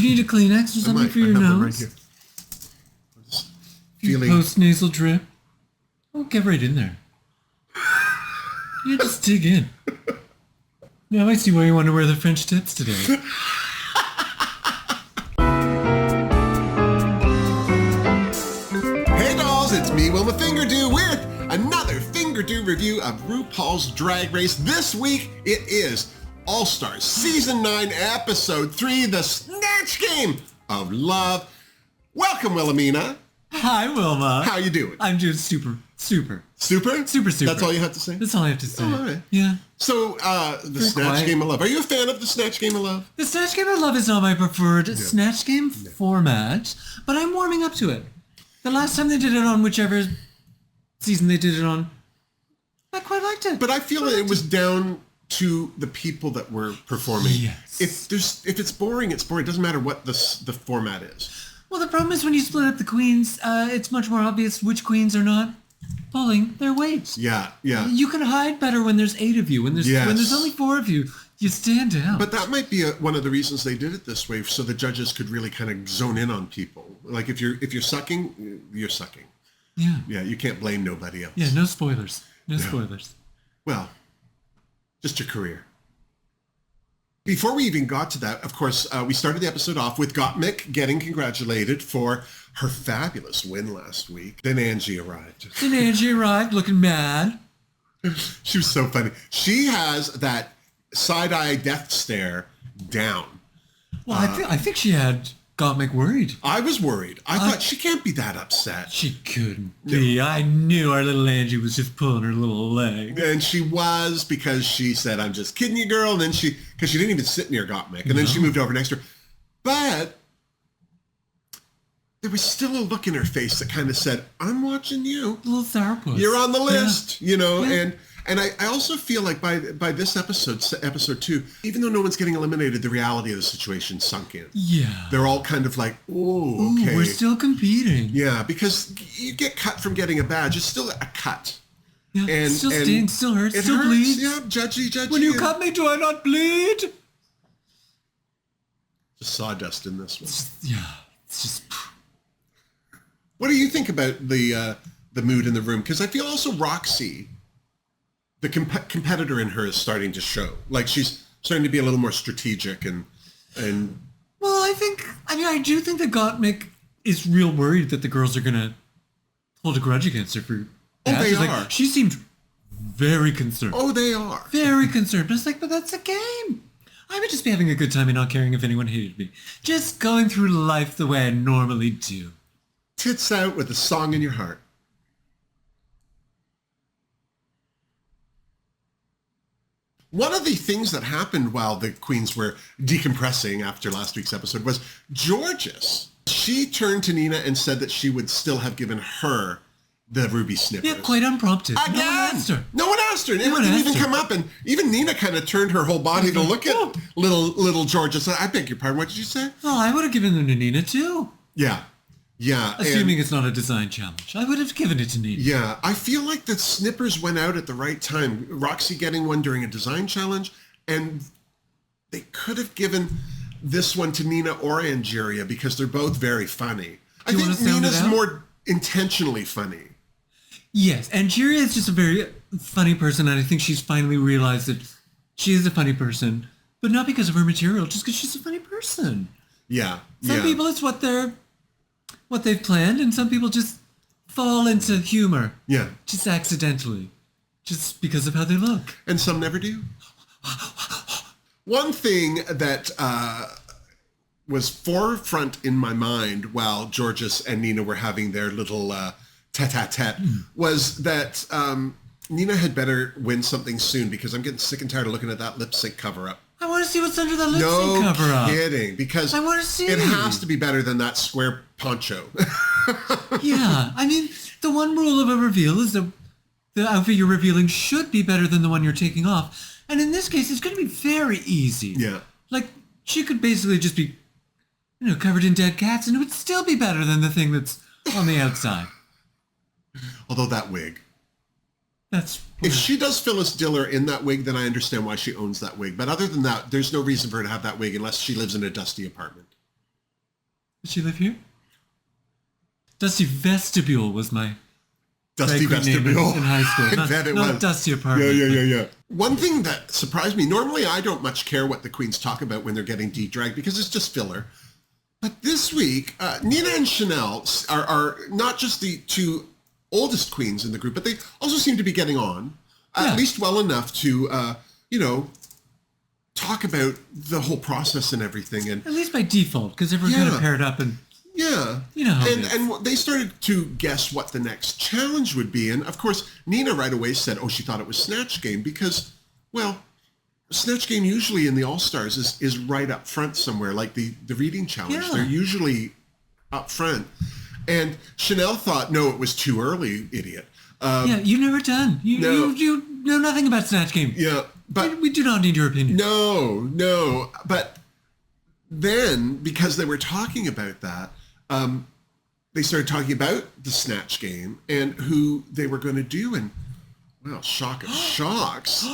need a Kleenex or something for your nose? Right here. Feeling Post-nasal drip. Oh, get right in there. You just dig in. Now I see why you want to wear the French tips today. Hey dolls, it's me, Wilma Fingerdoo, with another Fingerdoo review of RuPaul's Drag Race. This week, it is All-Stars Season 9, Episode 3, The Snatch Game of Love. Welcome, Wilhelmina. Hi, Wilma. How you doing? I'm doing super. Super? That's all you have to say? That's all I have to say. All right. Yeah. So, the Snatch Game of Love. Are you a fan of the Snatch Game of Love? The Snatch Game of Love is not my preferred Snatch Game format, but I'm warming up to it. The last time they did it on whichever season they did it on, I quite liked it. But I feel it was down to the people that were performing. Yes. If it's boring, it's boring. It doesn't matter what the format is. Well, the problem is when you split up the queens, it's much more obvious which queens are not pulling their weights. Yeah. You can hide better when there's 8 of you. When there's only 4 of you, you stand out. But that might be one of the reasons they did it this way, so the judges could really kind of zone in on people. Like if you're sucking, you're sucking. Yeah. Yeah, you can't blame nobody else. Yeah, no spoilers. No spoilers. Well, just your career. Before we even got to that, of course, we started the episode off with Gottmik getting congratulated for her fabulous win last week. Then Angie arrived. Looking mad. She was so funny. She has that side-eye death stare down. Well, I think she had Gottmik worried. I was worried. I thought she can't be that upset. She couldn't be. I knew our little Angie was just pulling her little leg. And she was, because she said, "I'm just kidding you, girl." And then because she didn't even sit near Gottmik. And then she moved over next to her. But there was still a look in her face that kind of said, "I'm watching you. A little sourpuss. You're on the list," And I also feel like by this episode 2, even though no one's getting eliminated, the reality of the situation sunk in. Yeah. They're all kind of like, "Oh, okay. We're still competing." Yeah, because you get cut from getting a badge. It's still a cut. Yeah, and still stings, still hurts, it still hurts. bleeds. Yeah, judgy. When you cut me, do I not bleed? Just sawdust in this one. It's just... What do you think about the mood in the room? Because I feel also Roxy, the competitor in her, is starting to show. Like she's starting to be a little more strategic and. Well, I do think that Gottmik is real worried that the girls are gonna hold a grudge against her for. They are. Like, she seemed very concerned. Oh, they are. Very concerned. But it's like, but that's a game. I would just be having a good time and not caring if anyone hated me. Just going through life the way I normally do. Tits out with a song in your heart. One of the things that happened while the queens were decompressing after last week's episode was Georges. She turned to Nina and said that she would still have given her the ruby snippers. Yeah, quite unprompted. Again! No one asked her. It didn't even come up. And even Nina kind of turned her whole body to look at little Georges. I beg your pardon. What did you say? Well, I would have given them to Nina too. Yeah. Assuming it's not a design challenge. I would have given it to Nina. Yeah. I feel like the snippers went out at the right time. Roxy getting one during a design challenge. And they could have given this one to Nina or Angeria because they're both very funny. I think Nina's more intentionally funny. Yes, Angeria is just a very funny person, and I think she's finally realized that she is a funny person, but not because of her material, just because she's a funny person. Yeah. Some people, it's what they've planned, and some people just fall into humor. Yeah. Just accidentally. Just because of how they look. And some never do. One thing that was forefront in my mind while Georges and Nina were having their little tete-a-tete was that Nina had better win something soon because I'm getting sick and tired of looking at that lip sync cover-up. I want to see what's under that lip sync cover-up. No kidding, because I want to see it has to be better than that square poncho. Yeah, I mean, the one rule of a reveal is that the outfit you're revealing should be better than the one you're taking off. And in this case, it's going to be very easy. Yeah. Like, she could basically just be, covered in dead cats, and it would still be better than the thing that's on the outside. Although that wig. That's... If she does Phyllis Diller in that wig, then I understand why she owns that wig. But other than that, there's no reason for her to have that wig unless she lives in a dusty apartment. Does she live here? Dusty Vestibule was my Dusty drag queen name Vestibule. in high school. I bet it not was. Dusty Apartment. Yeah. One thing that surprised me, normally I don't much care what the queens talk about when they're getting de-dragged because it's just filler. But this week, Nina and Chanel are not just the two oldest queens in the group, but they also seem to be getting on, at least well enough to, talk about the whole process and everything. And at least by default, because everyone kind of paired up and... Yeah. You know how it is. And they started to guess what the next challenge would be. And, of course, Nina right away said, she thought it was Snatch Game because, well... Snatch Game usually in the All-Stars is right up front somewhere, like the reading challenge. They're usually up front. And Chanel thought, no, it was too early, idiot. You've never done. You know nothing about Snatch Game. Yeah, but... We do not need your opinion. No. But then, because they were talking about that, they started talking about the Snatch Game and who they were going to do. And, well, shock of shocks.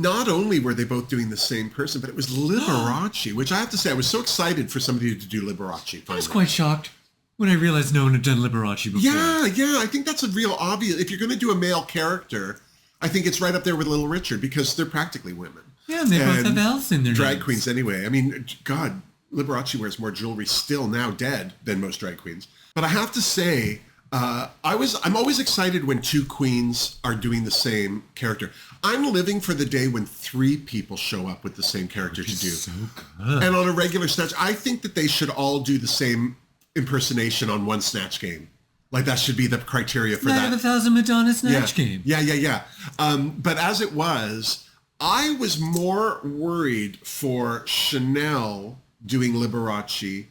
Not only were they both doing the same person, but it was Liberace, which I have to say, I was so excited for somebody to do Liberace. Finally. I was quite shocked when I realized no one had done Liberace before. Yeah. I think that's a real obvious. If you're going to do a male character, I think it's right up there with Little Richard because they're practically women. Yeah, and they both have L's in their drag names. queens anyway. I mean, God, Liberace wears more jewelry still now dead than most drag queens. But I have to say, I'm always excited when two queens are doing the same character. I'm living for the day when three people show up with the same character to do. So good. And on a regular Snatch, I think that they should all do the same impersonation on one Snatch Game. Like that should be the criteria for Night that. of 1,000 Madonna Snatch Game. Yeah. But as it was, I was more worried for Chanel doing Liberace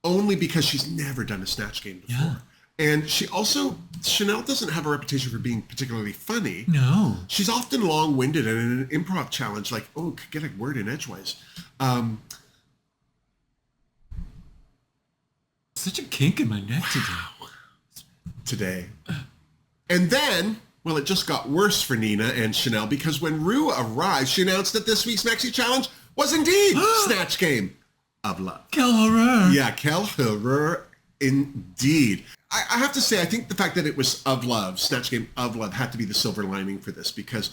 only because she's never done a Snatch Game before. Yeah. And Chanel doesn't have a reputation for being particularly funny. No. She's often long-winded and in an improv challenge, like, could get a word in edgewise. Such a kink in my neck today. And then, well, it just got worse for Nina and Chanel because when Ru arrived, she announced that this week's Maxi challenge was indeed Snatch Game of Love. Quel horror. Yeah, quel horror indeed. I have to say, I think the fact that it was of love, Snatch Game of Love, had to be the silver lining for this because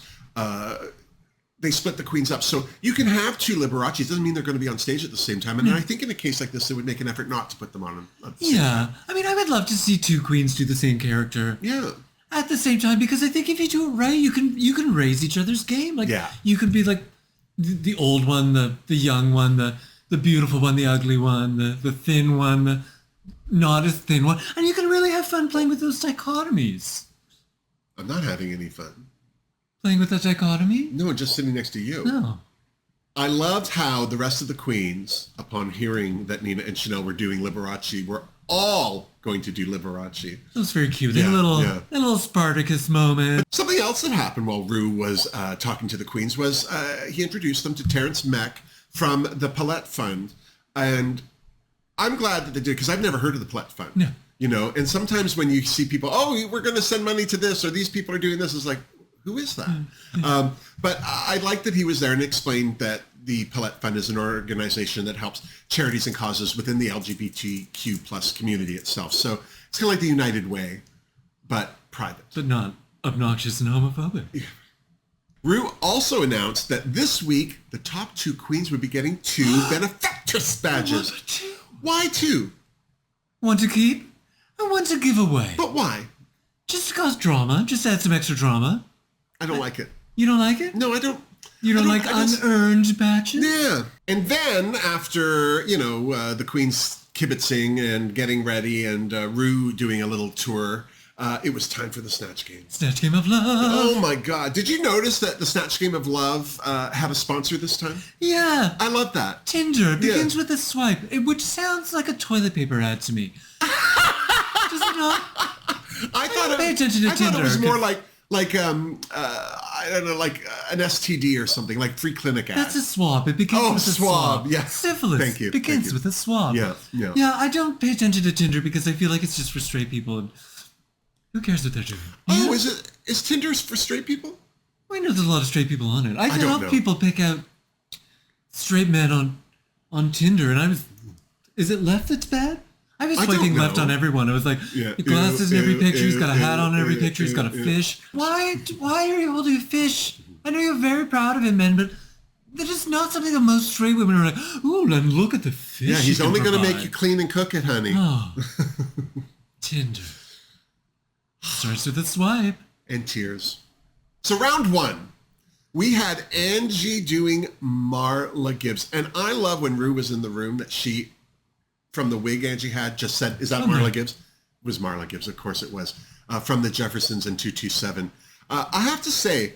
they split the queens up. So you can have two Liberaces. Doesn't mean they're going to be on stage at the same time. And I think in a case like this, they would make an effort not to put them on at the same time. I mean, I would love to see two queens do the same character. Yeah. At the same time, because I think if you do it right, you can raise each other's game. Like, you can be like the old one, the young one, the beautiful one, the ugly one, the thin one, the not as thin one, and you can really have fun playing with those dichotomies. I'm not having any fun. Playing with that dichotomy? No, just sitting next to you. No. I loved how the rest of the queens, upon hearing that Nina and Chanel were doing Liberace, were all going to do Liberace. That was very cute. They had a little Spartacus moment. But something else that happened while Ru was talking to the queens was he introduced them to Terrence Meck from the Palette Fund. And I'm glad that they did, because I've never heard of the Palette Fund. No. You know, and sometimes when you see people, we're going to send money to this, or these people are doing this, it's like, who is that? But I like that he was there and explained that the Palette Fund is an organization that helps charities and causes within the LGBTQ plus community itself. So it's kind of like the United Way, but private. But not obnoxious and homophobic. Yeah. Ru also announced that this week, the top two queens would be getting 2 benefactress badges. Why 2? One to keep and one to give away. But why? Just to cause drama. Just add some extra drama. I don't like it. You don't like it? No, I don't. You don't like unearned badges? Yeah. And then after, the queens kibitzing and getting ready and Ru doing a little tour, it was time for the Snatch Game. Snatch Game of Love. Oh my God. Did you notice that the Snatch Game of Love had a sponsor this time? Yeah. I love that. Tinder begins with a swipe, which sounds like a toilet paper ad to me. Does it not? I thought it was more like I don't know, like an STD or something, like free clinic ad. That's a swab. It begins with a swab. Yeah. Syphilis. Thank you. Begins with a swab. Yeah. Yeah, I don't pay attention to Tinder because I feel like it's just for straight people. And who cares what they're doing? Oh, is Tinder for straight people? I know there's a lot of straight people on it. I can don't help know. people pick out straight men on Tinder, and Is it left that's bad? I was I swiping don't left know. on everyone. I was like, glasses in every picture. He's got a hat on in every picture. He's got a fish. Why are you able to do fish? I know you're very proud of him, men, but that is not something that most straight women are like, ooh, and look at the fish. Yeah, he's only going to make you clean and cook it, honey. Oh, Tinder. Starts with a swipe. And tears. So round 1. We had Angie doing Marla Gibbs. And I love when Rue was in the room that she, from the wig Angie had, just said, is that Marla Gibbs? It was Marla Gibbs, of course it was. From the Jeffersons and 227. I have to say,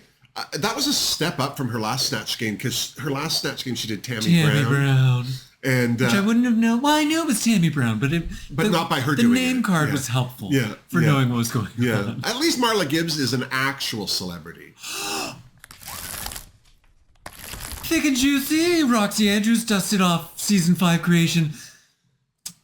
that was a step up from her last Snatch Game, because her last Snatch Game she did Tammy Brown. And, which I wouldn't have known. Well, I knew it was Tammy Brown, but not by her doing it. The name card was helpful for knowing what was going on. At least Marla Gibbs is an actual celebrity. Thick and juicy, Roxy Andrews dusted off season 5 creation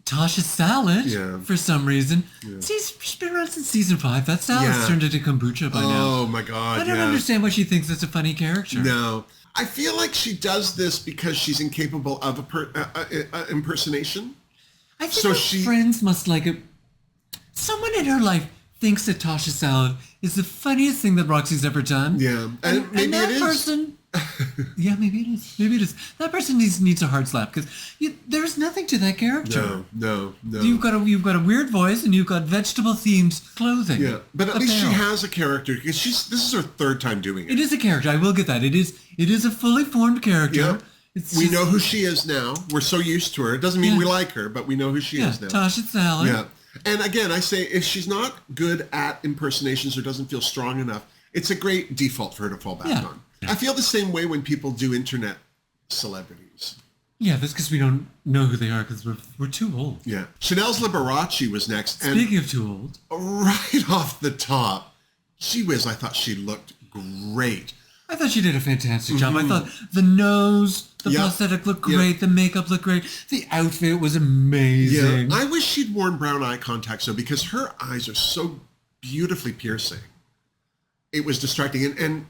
Tasha Salad for some reason. Yeah. She's been around since season 5. That salad's turned into kombucha by now. Oh my God! I don't understand why she thinks it's a funny character. No, I feel like she does this because she's incapable of impersonation. I think friends must like it. Someone in her life thinks that Tasha Salad is the funniest thing that Roxy's ever done. Yeah, and maybe that it is. Person, yeah, maybe it is. Maybe it is. That person needs a hard slap because there's nothing to that character. No. You've got a weird voice and you've got vegetable themed clothing. Yeah, but at least she has a character because this is her 3rd time doing it. It is a character. I will get that. It is a fully formed character. Yeah. We know who she is now. We're so used to her. It doesn't mean we like her, but we know who she is now. Tasha Salad. Yeah. And again, I say if she's not good at impersonations or doesn't feel strong enough, it's a great default for her to fall back on. I feel the same way when people do internet celebrities. Yeah, that's because we don't know who they are because we're too old. Yeah. Chanel's Liberace was next. Speaking of too old. Right off the top, gee whiz, I thought she looked great. I thought she did a fantastic job. I thought the nose, the prosthetic looked great. The makeup looked great. The outfit was amazing. Yeah. I wish she'd worn brown eye contacts, though, because her eyes are so beautifully piercing. It was distracting. And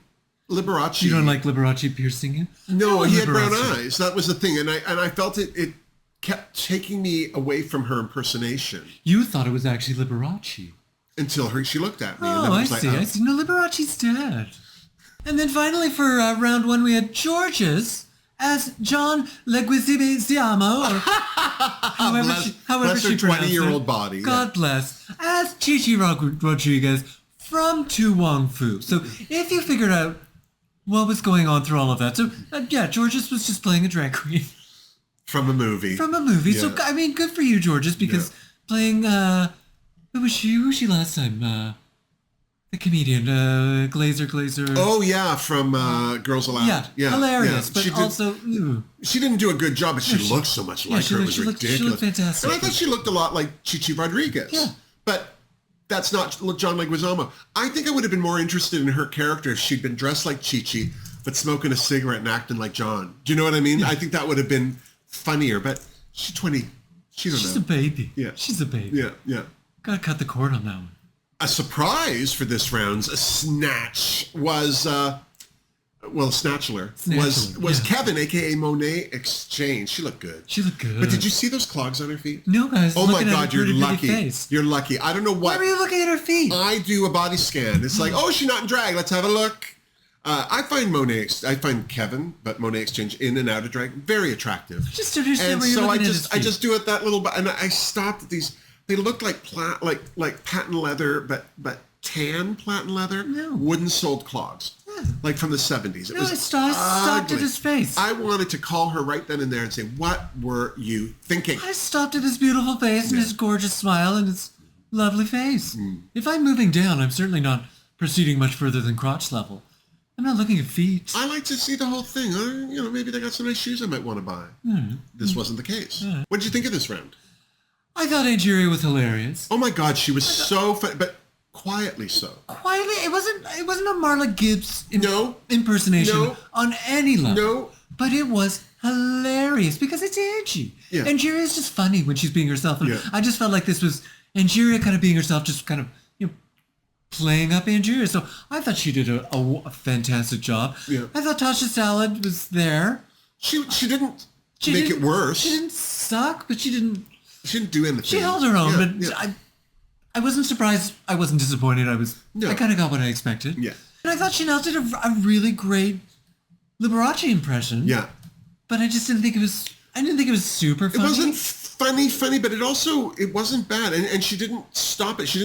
Liberace... You don't like Liberace piercing you? No, he had brown eyes. That was the thing. And I felt it kept taking me away from her impersonation. You thought it was actually Liberace. Until she looked at me. Oh, and I see. I see. No, Liberace's dead. And then finally for round 1, we had George's as John Leguizamo, or however she her 20-year-old body. God bless. As Chichi Rodriguez from Tu Wong Fu. So if you figured out what was going on through all of that. So George's was just playing a drag queen. From a movie. Yeah. So, I mean, good for you, George's, because playing, who was she last time? The comedian, Glazer. Oh, yeah, from Girls Aloud. Yeah, hilarious, but also... She didn't do a good job, but she looked so much like her. It was ridiculous. She looked fantastic. And I thought she looked a lot like Chichi Rodriguez. Yeah. But that's not John Leguizamo. I think I would have been more interested in her character if she'd been dressed like Chichi, but smoking a cigarette and acting like John. Do you know what I mean? Yeah. I think that would have been funnier, but she's 20. She's a baby. Yeah. She's a baby. Yeah. Gotta cut the cord on that one. A surprise for this round's Snatch was, Snatchler was Kevin, a.k.a. Monet Exchange. She looked good. But did you see those clogs on her feet? No, guys. Oh, my God, you're lucky. You're lucky. I don't know what. Why were you looking at her feet? I do a body scan. It's like, she's not in drag. Let's have a look. I find Kevin, but Monet Exchange in and out of drag, very attractive. Just understand where you're so looking at his feet. I just do it that little, and I stopped at these. They looked like patent leather, but tan patent leather, wooden soled clogs, like from the 70s. It was stopped at his face. I wanted to call her right then and there and say, "What were you thinking?" I stopped at his beautiful face and his gorgeous smile and his lovely face. If I'm moving down, I'm certainly not proceeding much further than crotch level. I'm not looking at feet. I like to see the whole thing. Maybe they got some nice shoes I might want to buy. This wasn't the case. What did you think of this round? I thought Angeria was hilarious. Oh my God, she was so fun, but quietly so. Quietly, it wasn't a Marla Gibbs impersonation on any level. No. But it was hilarious because it's Angie. Yeah. Angeria is just funny when she's being herself. And I just felt like this was Angeria kind of being herself, just kind of playing up Angeria. So I thought she did a fantastic job. Yeah. I thought Tasha Salad was there. She didn't make it worse. She didn't suck, but she didn't do anything. She held her own, I wasn't surprised. I wasn't disappointed. I kind of got what I expected. Yeah. And I thought Chanel did a really great Liberace impression. Yeah. But I just didn't think it was super funny. It wasn't funny, but it wasn't bad. And she didn't stop it. She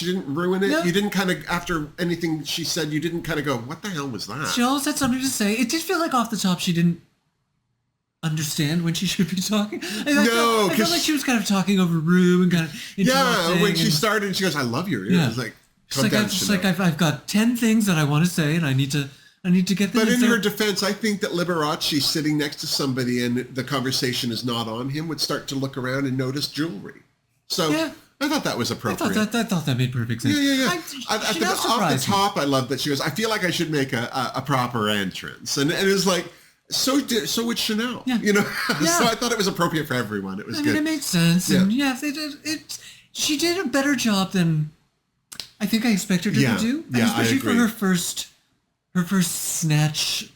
didn't ruin it. No. You didn't kind of, after anything she said, you didn't kind of go, what the hell was that? She always had something to say. It did feel like off the top she didn't understand when she should be talking. I felt like she was kind of talking over Rue and kind of when she started and she goes, I love your ears. Yeah. It's like, I've got 10 things that I want to say and I need to get them. But in her defense, I think that Liberace sitting next to somebody and the conversation is not on him would start to look around and notice jewelry. So I thought that was appropriate. I thought that made perfect sense. Yeah. Off the top, I love that she goes, I feel like I should make a proper entrance. And it was like, so would Chanel. Yeah. So I thought it was appropriate for everyone. It was good. It made sense. Yeah. And she did a better job than I think I expected her to do. Yeah, especially for her first Snatch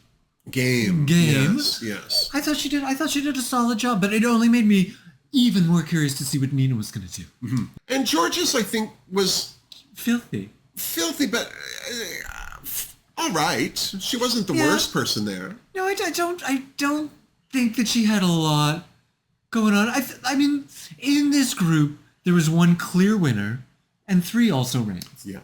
game. Yes. I thought she did a solid job, but it only made me even more curious to see what Nina was going to do. Mm-hmm. And George's, I think, was filthy, but all right. She wasn't the worst person there. No, I don't think that she had a lot going on. I mean, in this group, there was one clear winner and 3 also rans. Yeah.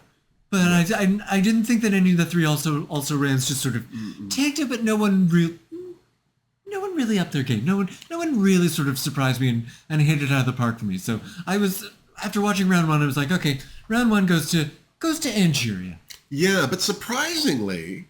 But I didn't think that any of the 3 also rans just sort of tanked it, but no one really upped their game. No one really sort of surprised me and hit it out of the park for me. So after watching round 1, I was like, okay, round 1 goes to Angeria. Yeah, but surprisingly,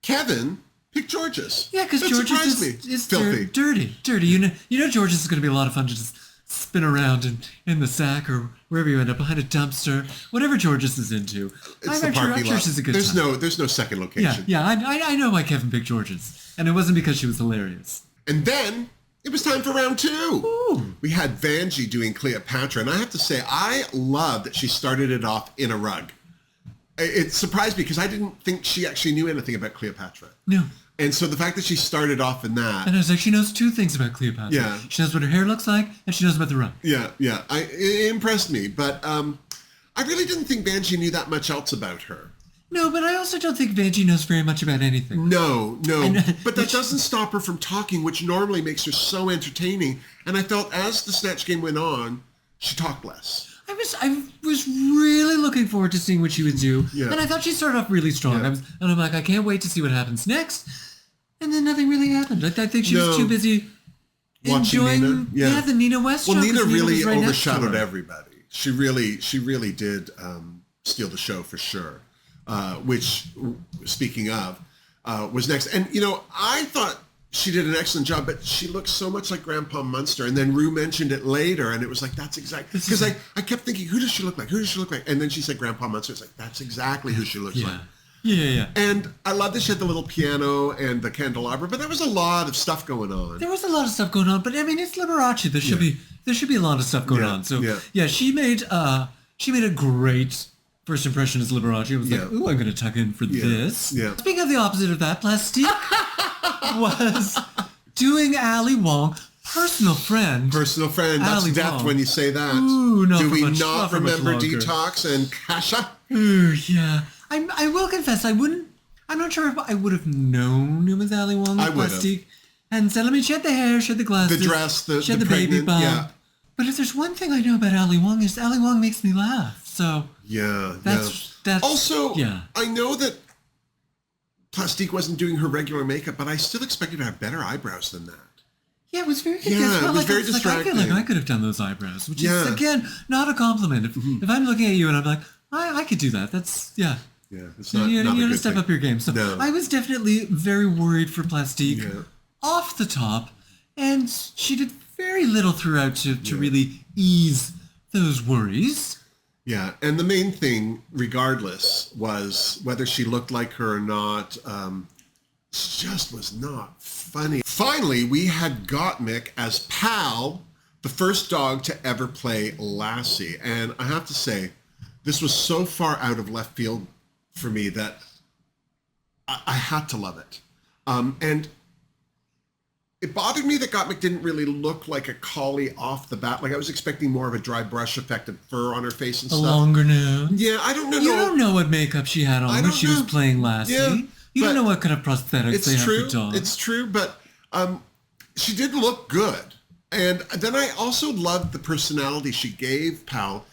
Kevin picked George's. Yeah, because George's is filthy. Dirty. You know George's is going to be a lot of fun to just spin around in the sack or wherever you end up, behind a dumpster, whatever George's is into. It's the parking lot. It's a good time. There's no second location. Yeah, I know why Kevin picked George's, and it wasn't because she was hilarious. And then it was time for round 2. Ooh. We had Vanjie doing Cleopatra, and I have to say, I love that she started it off in a rug. It surprised me because I didn't think she actually knew anything about Cleopatra. No. And so the fact that she started off in that. And I was like, she knows 2 things about Cleopatra. Yeah. She knows what her hair looks like, and she knows about the rug. Yeah. It impressed me. But I really didn't think Vanjie knew that much else about her. No, but I also don't think Vanjie knows very much about anything. No. But that doesn't stop her from talking, which normally makes her so entertaining. And I felt as the Snatch game went on, she talked less. I was really looking forward to seeing what she would do. Yeah. And I thought she started off really strong. Yeah. I'm like, I can't wait to see what happens next. And then nothing really happened. I think she was too busy enjoying the Nina West show. Well, Nina really overshadowed everybody. She really did steal the show for sure. Which, speaking of, was next. And, I thought she did an excellent job, but she looked so much like Grandpa Munster. And then Rue mentioned it later, and it was like, that's exactly... Because I kept thinking, who does she look like? And then she said Grandpa Munster. It's like, that's exactly who she looks like. Yeah. And I love that she had the little piano and the candelabra, but there was a lot of stuff going on. There was a lot of stuff going on, but I mean, it's Liberace. There should be a lot of stuff going on. So she made a great first impression as Liberace. I was like, ooh, I'm going to tuck in for this. Yeah. Speaking of the opposite of that, Plastique was doing Ali Wong, personal friend. That's Ali death Wong. When you say that. Ooh, Do we not remember Detox and Kasha? Ooh, yeah. I will confess, I'm not sure if I would have known him as Ali Wong. I would have. And said, she had the hair, she had the glasses. The dress, she had the baby bump. Yeah. But if there's one thing I know about Ali Wong is Ali Wong makes me laugh. So that's also, I know that Plastique wasn't doing her regular makeup, but I still expect her to have better eyebrows than that. Yeah, it was very good. Yeah, it was very distracting. I feel like I could have done those eyebrows, which is, again, not a compliment. If I'm looking at you and I'm like, I could do that. That's, Yeah, it's not you not got a to good step thing. up your game. So I was definitely very worried for Plastique off the top, and she did very little throughout to really ease those worries. Yeah, and the main thing, regardless, was whether she looked like her or not, just was not funny. Finally, we had Gottmik as Pal, the first dog to ever play Lassie. And I have to say, this was so far out of left field for me that I had to love it. And It bothered me that Gottmik didn't really look like a collie off the bat. Like I was expecting more of a dry brush effect of fur on her face and stuff. A longer nose. Yeah, I don't know. You don't know what makeup she had on when she was playing Lassie. Yeah, you don't know what kind of prosthetics they have for dogs. It's true, but she did look good. And then I also loved the personality she gave Pal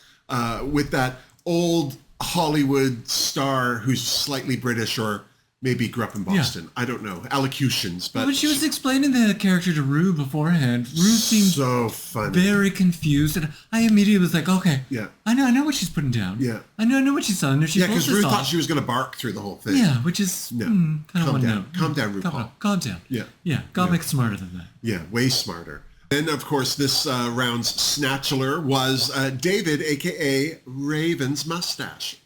with that old Hollywood star who's slightly British or maybe grew up in Boston. Yeah. I don't know. Allocutions. But she was explaining the character to Rue beforehand. Rue seemed so funny. Very confused. And I immediately was like, okay. Yeah. I know what she's putting down. Yeah. I know what she's telling her. Yeah, because Rue thought she was going to bark through the whole thing. Yeah, which is kind of one note. Calm down, RuPaul. Calm down. Yeah. Yeah. Gottmik's smarter than that. Yeah, way smarter. And of course, this round's snatchler was David, a.k.a. Raven's mustache.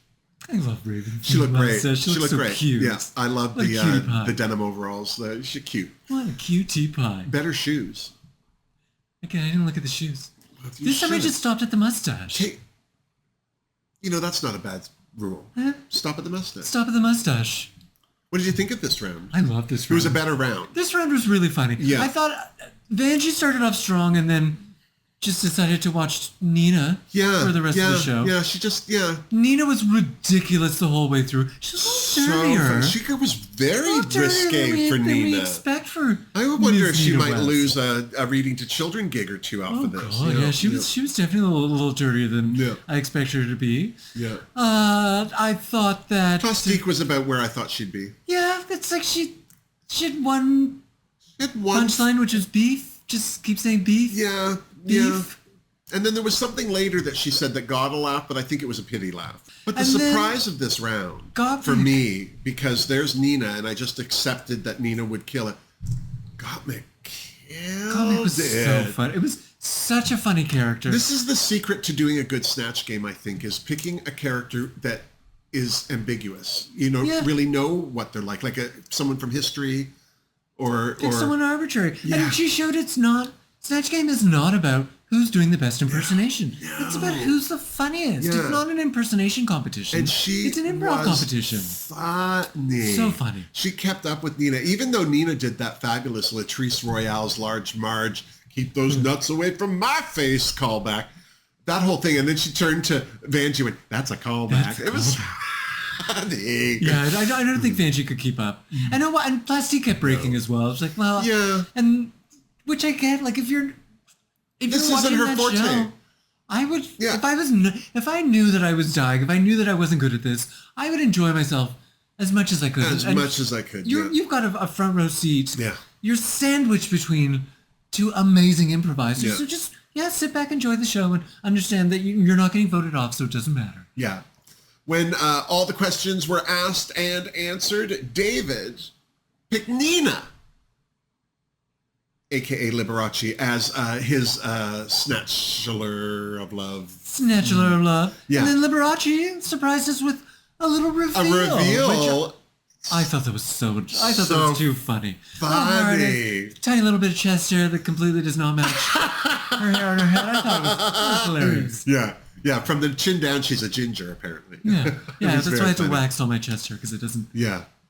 I love Raven. She looked great. She looked so great. Cute. Yeah, I love the denim overalls. She's cute. What a cutie pie. Better shoes. Again, I didn't look at the shoes. This time I just stopped at the mustache. Hey, that's not a bad rule. Stop at the mustache. Stop at the mustache. What did you think of this round? I love this round. It was a better round. This round was really funny. Yeah. I thought Vanjie started off strong and then just decided to watch Nina for the rest of the show. Yeah, Nina was ridiculous the whole way through. She was a little dirtier. She was very risque for Nina. We expect for I would wonder if she might West. lose a reading to children gig or two off of this. God, yeah, she was definitely a little dirtier than I expected her to be. Yeah. I thought that Plastique was about where I thought she'd be. Yeah, it's like she had one punchline, which was beef. Just keep saying beef. Yeah. Beef. Yeah. And then there was something later that she said that got a laugh, but I think it was a pity laugh. But the surprise of this round, for me, because there's Nina, and I just accepted that Nina would kill it. Gottmik was so fun. It was such a funny character. This is the secret to doing a good Snatch game, I think, is picking a character that is ambiguous. Really know what they're like someone from history or someone arbitrary. Yeah. And she showed Snatch Game is not about who's doing the best impersonation. No. It's about who's the funniest. Yeah. It's not an impersonation competition. And it's an improv competition. Funny. So funny. She kept up with Nina. Even though Nina did that fabulous Latrice Royale's Large Marge, keep those nuts away from my face callback. That whole thing. And then she turned to Vanjie and went, that's a callback. It was funny. Yeah, I don't think Vanjie could keep up. I know, and Plastique kept breaking as well. I was like, well, yeah. And which I get, like, if you're watching her forte. Show, I would, if I knew that I was dying, if I knew that I wasn't good at this, I would enjoy myself as much as I could. You've got a front row seat. Yeah. You're sandwiched between two amazing improvisers. Yeah. So just, sit back, enjoy the show, and understand that you're not getting voted off, so it doesn't matter. Yeah. When all the questions were asked and answered, David picked Nina, a.k.a. Liberace, as his Snatchler of Love. Snatchler of Love. Yeah. And then Liberace surprised us with a little reveal. Which I thought that was that was too funny. Funny. Tiny little bit of chest hair that completely does not match her hair on her head. I thought it was hilarious. Yeah. Yeah, from the chin down, she's a ginger, apparently. Yeah, that's why I have to wax all my chest hair, because it doesn't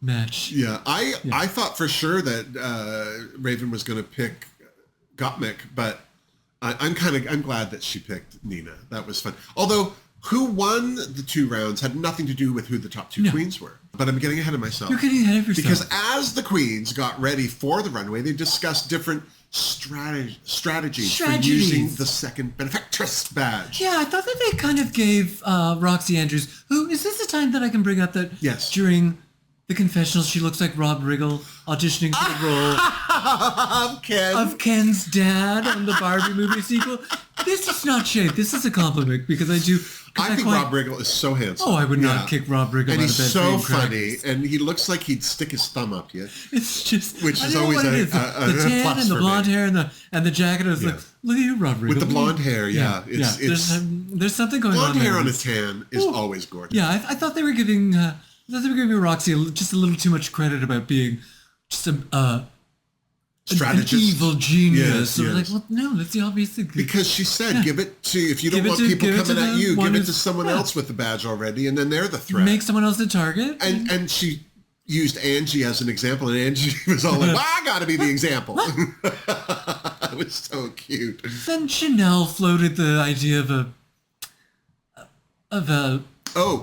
match. Yeah, I thought for sure that Raven was going to pick Gottmik, but I'm glad that she picked Nina. That was fun. Although, who won the two rounds had nothing to do with who the top two queens were. But I'm getting ahead of myself. You're getting ahead of yourself. Because as the queens got ready for the runway, they discussed different strategies for using the second benefactress badge. Yeah, I thought that they kind of gave Roxy Andrews, who, is this the time that I can bring up that during the confessionals she looks like Rob Riggle auditioning for the role of Ken's dad on the Barbie movie sequel? This is not shade. This is a compliment, because I think Rob Riggle is so handsome. Oh, I would not kick Rob Riggle out of bed. And he's so funny, and he looks like he'd stick his thumb up you. It's just, which is always a tan plus and the blonde hair and the jacket. I was like, look at you, Rob Riggle. With the blonde hair, there's something going on. Blonde hair on a tan is always gorgeous. Yeah, I thought they were giving Roxy just a little too much credit about being just an evil genius. So like, well, no, that's the obvious thing. Because she said, give it to, if you don't want people coming at you, give it to someone else with the badge already, and then they're the threat. Make someone else the target. And she, used Angie as an example, and Angie was all like, well, I gotta be the example. It was so cute. Then Chanel floated the idea of a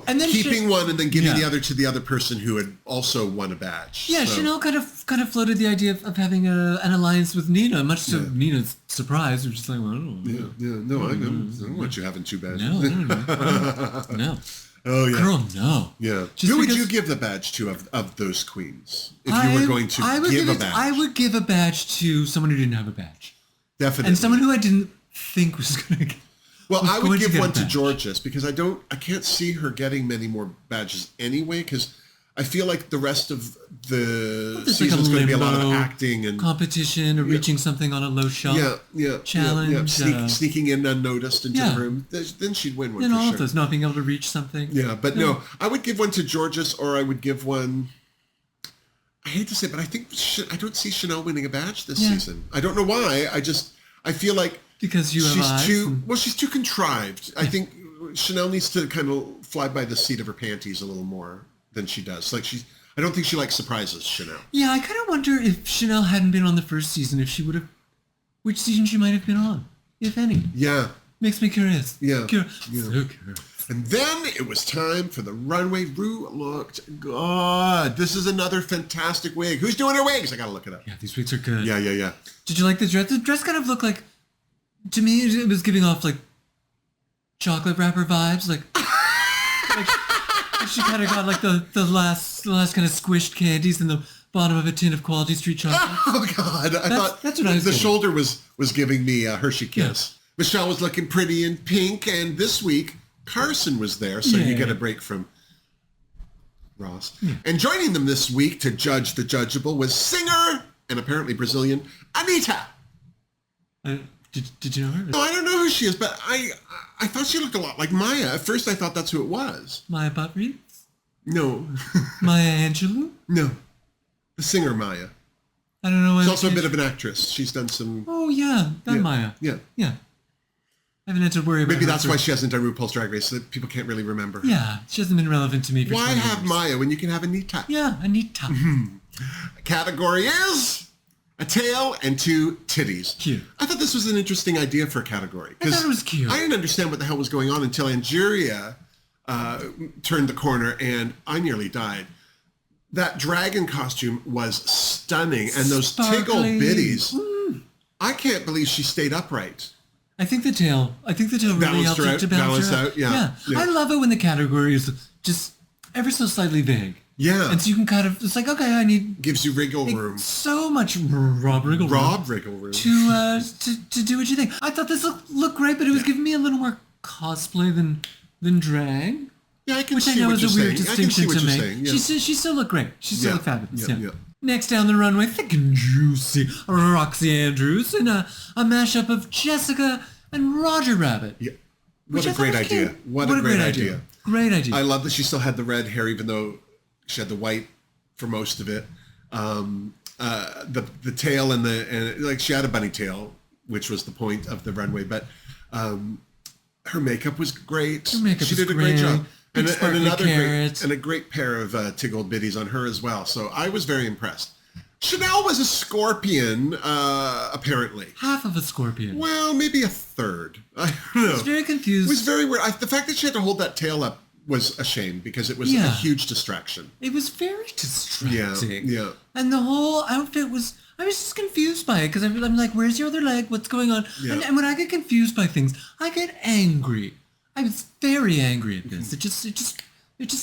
and then keeping one and then giving the other to the other person who had also won a badge. Yeah, so. Chanel kind of floated the idea of having an alliance with Nina, much to Nina's surprise. We're just like, well, I don't know. I don't want you having two badges. No. Oh, yeah. Girl, no. Yeah. Who would you give the badge to of those queens? If you were going to give a badge. I would give a badge to someone who didn't have a badge. Definitely. And someone who I didn't think was going to get. Well, I would give one to Georges because I can't see her getting many more badges anyway because I feel like the rest of the season is going to be a lot of acting and competition or reaching something on a low shelf. Challenge. Sneaking in unnoticed into the room. Then she'd win one. And for all sure. of those, not being able to reach something. Yeah, but no, I would give one to Georges, or I would give one. I hate to say it, but I don't see Chanel winning a badge this season. I don't know why. I feel like. Because she's too contrived. I think Chanel needs to kind of fly by the seat of her panties a little more than she does. I don't think she likes surprises, Chanel. Yeah, I kind of wonder if Chanel hadn't been on the first season, if she would have, which season she might have been on, if any. Yeah. Makes me curious. Yeah. So curious. And then it was time for the runway. Rue looked good. This is another fantastic wig. Who's doing her wigs? I got to look it up. Yeah, these wigs are good. Yeah. Did you like the dress? The dress kind of looked like, to me, it was giving off like chocolate wrapper vibes. Like she kind of got like the last kind of squished candies in the bottom of a tin of Quality Street chocolate. Oh God! I thought that's what I was. The shoulder was giving me a Hershey kiss. Yeah. Michelle was looking pretty in pink, and this week Carson was there, so you get a break from Ross. Yeah. And joining them this week to judge the judgeable was singer and apparently Brazilian Anitta. Did you know her? No, I don't know who she is, but I thought she looked a lot like Maya. At first, I thought that's who it was. Maya Buttreeds? No. Maya Angelou? No. The singer Maya. I don't know. She's also a bit of an actress. She's done some... Oh, yeah. Maya. Yeah. I haven't had to worry about Maybe that's why she hasn't done RuPaul's Drag Race, so that people can't really remember her. Yeah. She hasn't been relevant to me for 20 years. Why have Maya when you can have Anitta? Yeah, Anitta. Category is... a tail and two titties. Cute. I thought this was an interesting idea for a category. I thought it was cute. I didn't understand what the hell was going on until Angeria turned the corner and I nearly died. That dragon costume was stunning. And those tickle bitties. I can't believe she stayed upright. I think the tail really helped her to balance her out. Yeah. I love it when the category is just ever so slightly vague. Yeah. And so you can kind of, it's like, okay, I need... Gives you wriggle room. So much Rob wriggle room. To do what you think. I thought this looked great, but it was giving me a little more cosplay than drag. Yeah, I can see what you're saying. Which I know is a weird distinction to make. Saying, yeah. She still looked great. She still looked fabulous. Yeah. Next down the runway, thick and juicy, Roxy Andrews in a mashup of Jessica and Roger Rabbit. Yeah. What a great idea. What a great idea. Great idea. I love that she still had the red hair, even though she had the white for most of it. The tail and like she had a bunny tail, which was the point of the runway. But her makeup was great. She did a great job. And a great pair of tickled bitties on her as well. So I was very impressed. Chanel was a scorpion, apparently. Half of a scorpion. Well, maybe a third. I don't know. I was very confused. It was very weird. The fact that she had to hold that tail up was a shame because it was a huge distraction. It was very distracting. Yeah. And the whole outfit was... I was just confused by it because I'm like, where's your other leg? What's going on? Yeah. And when I get confused by things, I get angry. I was very angry at this. It just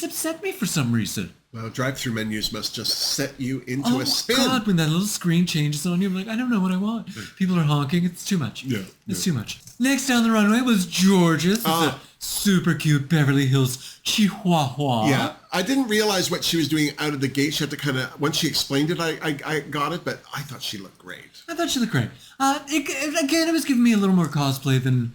upset me for some reason. Well, drive-through menus must just set you into a spin. Oh, God, when that little screen changes on you, I'm like, I don't know what I want. People are honking. It's too much. It's too much. Next down the runway was Georges. It's a super cute Beverly Hills Chihuahua. Yeah, I didn't realize what she was doing out of the gate. She had to kind of, once she explained it, I got it, but I thought she looked great. Again, it was giving me a little more cosplay than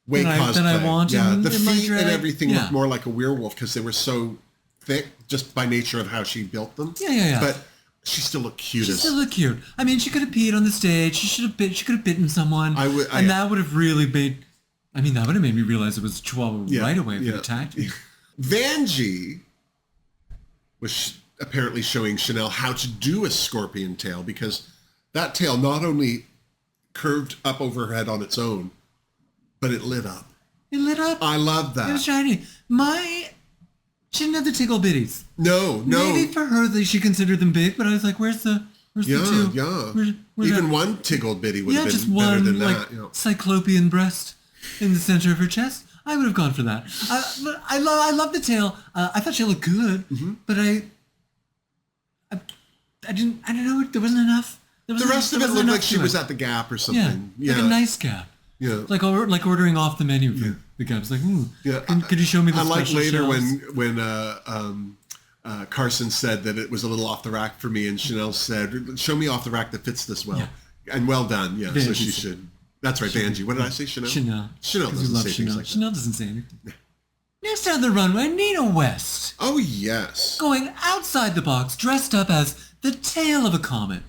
I wanted. Yeah, the feet and everything looked more like a werewolf because they were so thick just by nature of how she built them. Yeah. But she still looked cute. She still looked cute. I mean, she could have peed on the stage. She could have bitten someone. That would have really made... I mean, that would have made me realize it was Chihuahua right away if it attacked me. Vanjie was apparently showing Chanel how to do a scorpion tail, because that tail not only curved up over her head on its own, but it lit up. It lit up. I love that. It was shiny. She didn't have the tickle bitties. No. Maybe for her, she considered them big, but I was like, where's the two? Yeah. Where's Even that? one tickled bitty would have been just better one, than like, that. You know. cyclopean breast in the center of her chest. I would have gone for that. But I love the tail. I thought she looked good, but I don't know. There wasn't enough. The rest of it looked like she was at the Gap or something. Yeah, like a nice Gap. Yeah, like ordering off the menu from the Gap's. Like, could you show me the I like later shells? when Carson said that it was a little off the rack for me, and Chanel said, "Show me off the rack that fits this well." And well done. Yeah, so she should. That's right, Vanjie. What did I say, Chanel? Chanel doesn't say things like that. Chanel doesn't say anything. Next on the runway, Nina West. Oh, yes. Going outside the box, dressed up as the tail of a comet.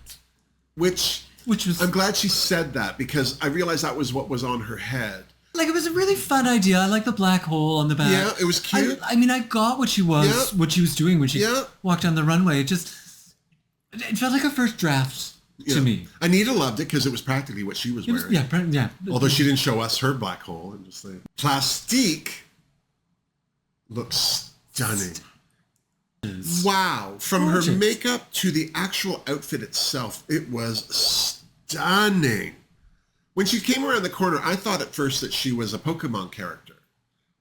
Which was... I'm glad she said that, because I realized that was what was on her head. Like, it was a really fun idea. I like the black hole on the back. Yeah, it was cute. I mean, I got what she was doing when she walked down the runway. It felt like a first draft to me. Anita loved it because it was practically what she was wearing. Yeah. Although she didn't show us her black hole. I'm just saying. Plastique looks stunning. Wow. From her makeup to the actual outfit itself, it was stunning. When she came around the corner, I thought at first that she was a Pokemon character.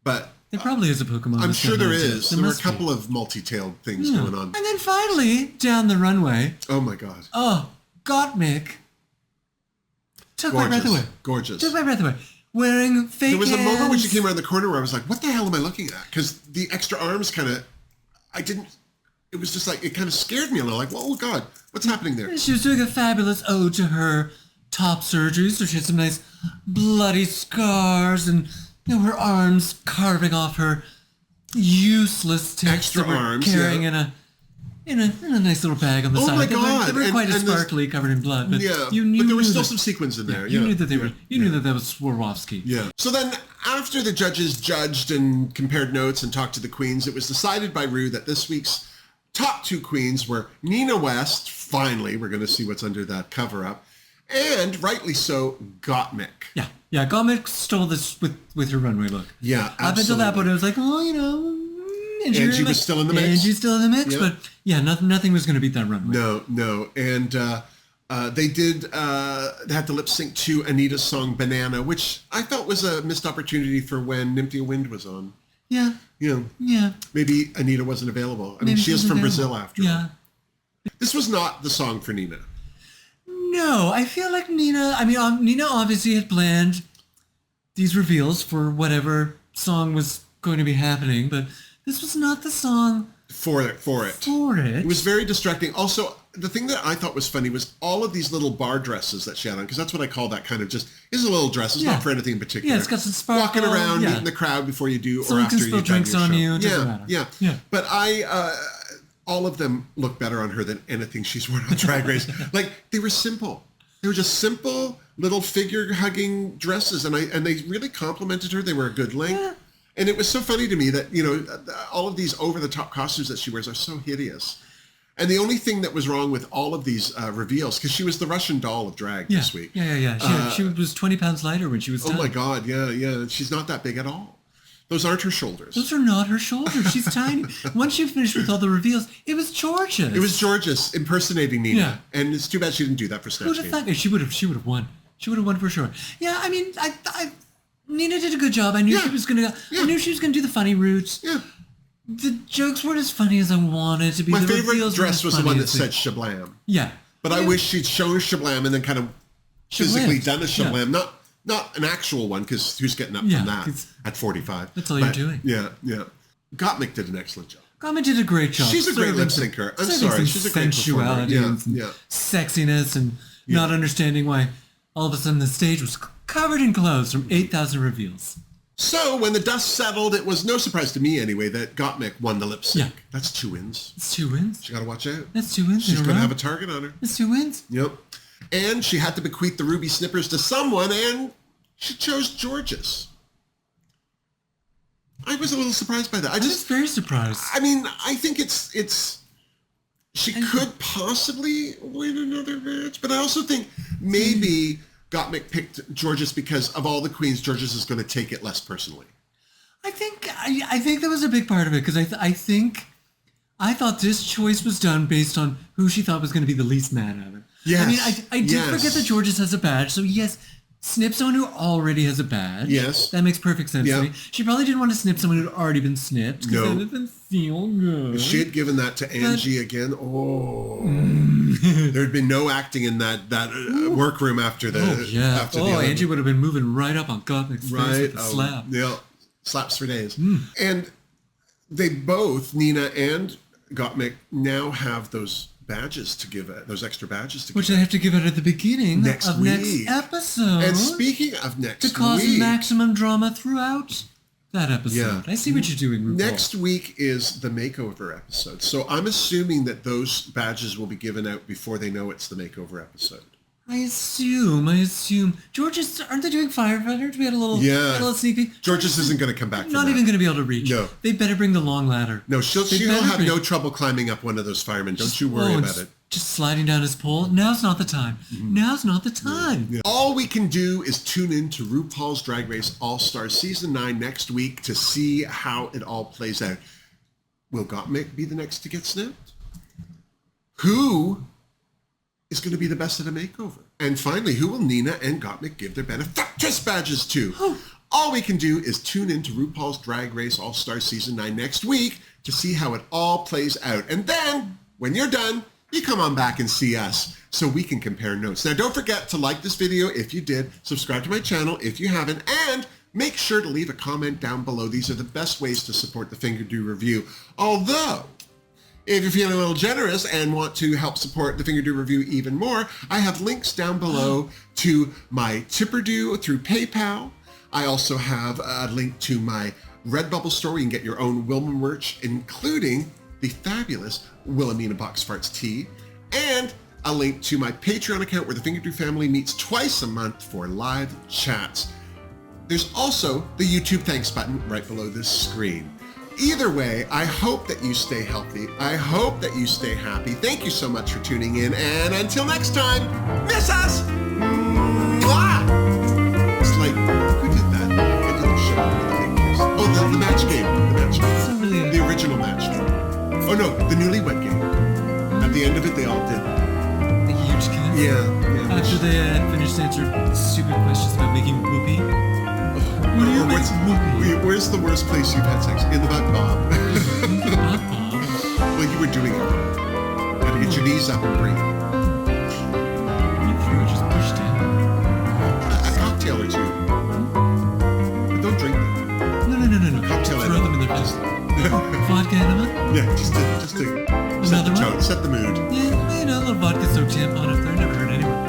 But there probably is a Pokemon. I'm sure there is. There were a couple of multi-tailed things going on. And then finally, down the runway. Oh, my God. Oh, Gottmik took my breath away. Gorgeous. Took my breath away. Wearing fake There was a hands. moment when she came around the corner where I was like, what the hell am I looking at? Because the extra arms it was just like, it kind of scared me a little. Like, oh, God, what's happening there? She was doing a fabulous ode to her top surgery, so she had some nice bloody scars and her arms carving off her useless tits extra arms carrying in a nice little bag on the side. Oh my God! They were quite as sparkly, covered in blood, but but you there were still some sequins in there. You knew that they were. You knew that was Swarovski. Yeah. So then, after the judges judged and compared notes and talked to the queens, it was decided by Ru that this week's top two queens were Nina West. Finally, we're going to see what's under that cover-up, and rightly so, Gottmik. Yeah. Gottmik stole this with her runway look. Yeah, absolutely. Up until that point, it was like, Angie was still in the mix. Angie's still in the mix, but nothing was going to beat that runway. No. And they had to lip sync to Anita's song Banana, which I felt was a missed opportunity for when Nymphia Wind was on. Yeah. Yeah. Maybe Anita wasn't available. I mean, she is from Brazil after all. This was not the song for Nina. No, I feel like Nina obviously had planned these reveals for whatever song was going to be happening, but this was not the song for it. It was very distracting. Also, the thing that I thought was funny was all of these little bar dresses that she had on, because that's what I call that kind of just, is a little dress. It's not for anything in particular. Yeah, it's got some sparkle. Walking around, meeting the crowd before you do, Someone or after can you spill drinks on you. It doesn't matter. Yeah. But all of them look better on her than anything she's worn on Drag Race. Like, they were simple. They were just simple little figure-hugging dresses, and they really complimented her. They were a good length. Yeah. And it was so funny to me that, all of these over-the-top costumes that she wears are so hideous. And the only thing that was wrong with all of these reveals, because she was the Russian doll of drag this week. Yeah. She was 20 pounds lighter when she was done. Oh, my God. Yeah. She's not that big at all. Those aren't her shoulders. Those are not her shoulders. She's tiny. Once she finished with all the reveals, it was gorgeous. It was gorgeous, impersonating Nina. Yeah. And it's too bad she didn't do that for Snatch Game. Who'd have thought? She would have won. She would have won for sure. Yeah, I mean, Nina did a good job. I knew she was gonna. I knew she was gonna do the funny routes. Yeah. The jokes weren't as funny as I wanted to be. My favorite dress was the one that said Shablam. Yeah. But I wish she'd shown Shablam and then kind of physically done a Shablam. Yeah. Not an actual one, because who's getting up from that at 45? That's all you're doing. Yeah. Gottmik did an excellent job. Gottmik did a great job. She's a great lip syncer. I'm sorry. She's a great performer. Yeah. Sexiness and not understanding why all of a sudden the stage was covered in clothes from 8,000 reveals. So when the dust settled, it was no surprise to me anyway that Gottmik won the lip sync. Yeah. That's 2 wins. It's 2 wins. She got to watch out. That's 2 wins. She's going to have a target on her. That's 2 wins. Yep. And she had to bequeath the ruby snippers to someone, and she chose George's. I was a little surprised by that. I was very surprised. I mean, I think it's She could possibly win another match, but I also think maybe Gottmik picked Georges because of all the queens, Georges is going to take it less personally. I think that was a big part of it because I thought this choice was done based on who she thought was going to be the least mad at her. Yes. I mean, I did forget that Georges has a badge, so yes, snip someone who already has a badge. Yes. That makes perfect sense to me. She probably didn't want to snip someone who'd already been snipped because that doesn't feel good. If she had given that to Angie again, there'd been no acting in that workroom after the after the other. Angie would have been moving right up on Gottmik's face with a slap. Yeah, slaps for days. And they both, Nina and Gottmik, now have those badges to give out, those extra badges to give out. Which they have to give out at the beginning of next episode. And speaking of next week, to cause maximum drama throughout that episode. Yeah. I see what you're doing, RuPaul. Next week is the makeover episode. So I'm assuming that those badges will be given out before they know it's the makeover episode. I assume. Georges, aren't they doing firefighters? We had a little sneak peek. Georges isn't going to come back. Not even going to be able to reach. No. They better bring the long ladder. No, she'll have no trouble climbing up one of those firemen. Don't you worry about it. Just sliding down his pole. Now's not the time. Now's not the time. Yeah. All we can do is tune in to RuPaul's Drag Race All-Stars Season 9 next week to see how it all plays out. Will Gottmik be the next to get snipped? Who is going to be the best at a makeover? And finally, who will Nina and Gottmik give their benefactress badges to? All we can do is tune in to RuPaul's Drag Race All-Stars Season 9 next week to see how it all plays out. And then, when you're done, you come on back and see us so we can compare notes. Now, don't forget to like this video if you did, subscribe to my channel if you haven't, and make sure to leave a comment down below. These are the best ways to support the Fingerdoo review. Although, if you're feeling a little generous and want to help support the Fingerdoo review even more, I have links down below to my Tipperdoo through PayPal. I also have a link to my Redbubble store where you can get your own Wilma merch, including the fabulous Wilhelmina Box Farts tee, and a link to my Patreon account where the Fingerdoo family meets twice a month for live chats. There's also the YouTube thanks button right below this screen. Either way, I hope that you stay healthy. I hope that you stay happy. Thank you so much for tuning in, and until next time, miss us! Mwah! It's like, who did that? I did the show with a big kiss. Oh, the match game. The match game. So really the original match game. Oh no, the newlywed game. At the end of it, they all did. A huge kiss? Yeah. After they finished answering stupid questions about making whoopee. Where's the worst place you've had sex? In the butt, Bob. In the butt, Bob? Well, you were doing it. Gotta get your knees up and breathe. You threw it, just pushed in. A cocktail or two. But don't drink them. No. Cocktail throw them in their face. Vodka enema? Yeah, just to set the tone, set the mood. Yeah, a little vodka soaked tampon up there. Never hurt anyone.